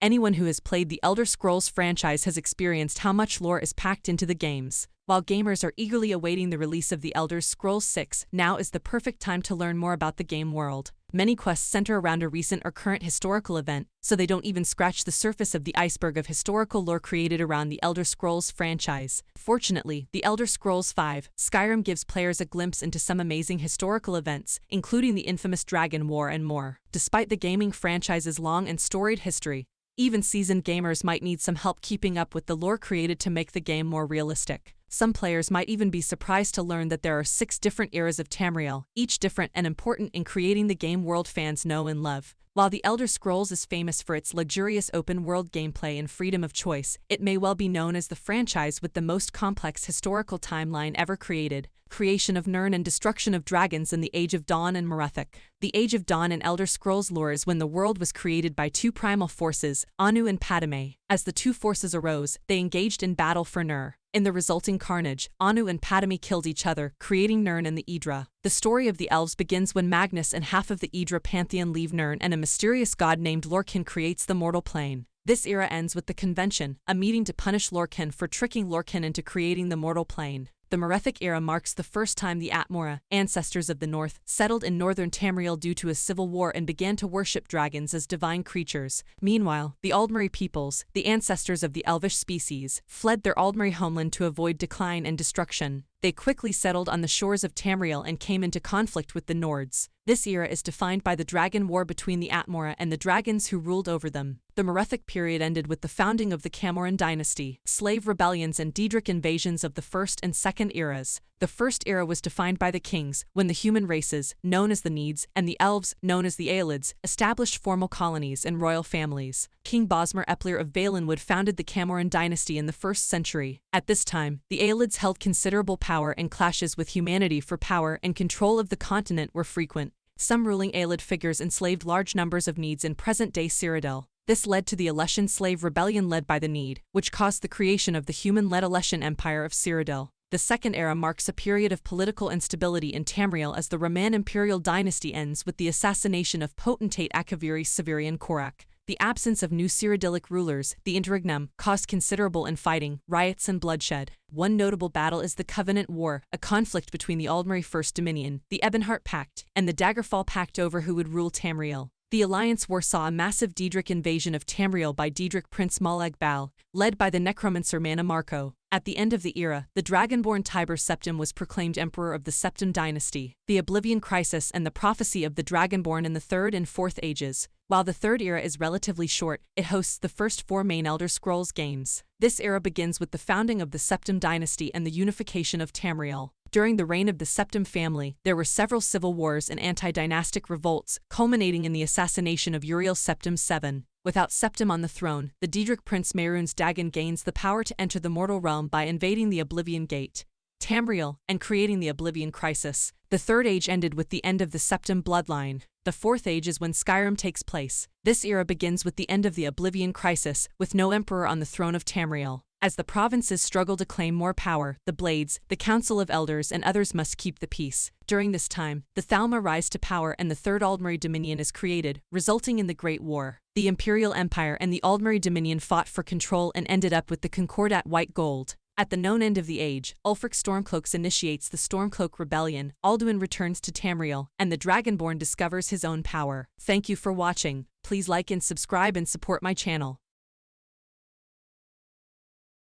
Anyone who has played the Elder Scrolls franchise has experienced how much lore is packed into the games. While gamers are eagerly awaiting the release of The Elder Scrolls 6, now is the perfect time to learn more about the game world. Many quests center around a recent or current historical event, so they don't even scratch the surface of the iceberg of historical lore created around the Elder Scrolls franchise. Fortunately, The Elder Scrolls V: Skyrim gives players a glimpse into some amazing historical events, including the infamous Dragon War and more. Despite the gaming franchise's long and storied history, even seasoned gamers might need some help keeping up with the lore created to make the game more realistic. Some players might even be surprised to learn that there are 6 different eras of Tamriel, each different and important in creating the game world fans know and love. While The Elder Scrolls is famous for its luxurious open-world gameplay and freedom of choice, it may well be known as the franchise with the most complex historical timeline ever created: creation of Nirn and destruction of dragons in the Age of Dawn and Merethic. The Age of Dawn in Elder Scrolls lore is when the world was created by 2 primal forces, Anu and Padme. As the 2 forces arose, they engaged in battle for Nirn. In the resulting carnage, Anu and Padme killed each other, creating Nirn and the Idra. The story of the elves begins when Magnus and half of the Idra pantheon leave Nirn and a mysterious god named Lorkhan creates the mortal plane. This era ends with the Convention, a meeting to punish Lorkhan for tricking Lorkhan into creating the mortal plane. The Merethic era marks the first time the Atmora, ancestors of the North, settled in northern Tamriel due to a civil war and began to worship dragons as divine creatures. Meanwhile, the Aldmeri peoples, the ancestors of the Elvish species, fled their Aldmeri homeland to avoid decline and destruction. They quickly settled on the shores of Tamriel and came into conflict with the Nords. This era is defined by the Dragon War between the Atmora and the dragons who ruled over them. The Merethic period ended with the founding of the Camoran dynasty, slave rebellions and Daedric invasions of the First and Second eras. The First era was defined by the kings, when the human races, known as the Needs, and the elves, known as the Aelids, established formal colonies and royal families. King Bosmer Eplir of Valenwood founded the Camoran dynasty in the 1st century. At this time, the Aelids held considerable power, and clashes with humanity for power and control of the continent were frequent. Some ruling Aelid figures enslaved large numbers of Needs in present-day Cyrodiil. This led to the Alessian slave rebellion led by the Need, which caused the creation of the human-led Alessian Empire of Cyrodiil. The Second era marks a period of political instability in Tamriel as the Roman imperial dynasty ends with the assassination of potentate Akaviri Severian Korak. The absence of new Cyrodiilic rulers, the interregnum, caused considerable infighting, riots and bloodshed. One notable battle is the Covenant War, a conflict between the Aldmeri First Dominion, the Ebonheart Pact, and the Daggerfall Pact over who would rule Tamriel. The Alliance War saw a massive Daedric invasion of Tamriel by Daedric Prince Molag Bal, led by the necromancer Mana Marco. At the end of the era, the dragonborn Tiber Septim was proclaimed emperor of the Septim dynasty. The Oblivion Crisis and the prophecy of the dragonborn in the 3rd and 4th ages. While the 3rd era is relatively short, it hosts the first 4 main Elder Scrolls games. This era begins with the founding of the Septim dynasty and the unification of Tamriel. During the reign of the Septim family, there were several civil wars and anti-dynastic revolts, culminating in the assassination of Uriel Septim VII. Without Septim on the throne, the Daedric prince Mehrunes Dagon gains the power to enter the mortal realm by invading the Oblivion Gate, Tamriel, and creating the Oblivion Crisis. The 3rd age ended with the end of the Septim bloodline. The 4th age is when Skyrim takes place. This era begins with the end of the Oblivion Crisis, with no emperor on the throne of Tamriel. As the provinces struggle to claim more power, the Blades, the Council of Elders and others must keep the peace. During this time, the Thalma rise to power and the 3rd Aldmeri Dominion is created, resulting in the Great War. The Imperial Empire and the Aldmeri Dominion fought for control and ended up with the Concordat White Gold. At the known end of the age, Ulfric Stormcloaks initiates the Stormcloak Rebellion, Alduin returns to Tamriel, and the Dragonborn discovers his own power. Thank you for watching. Please like and subscribe and support my channel.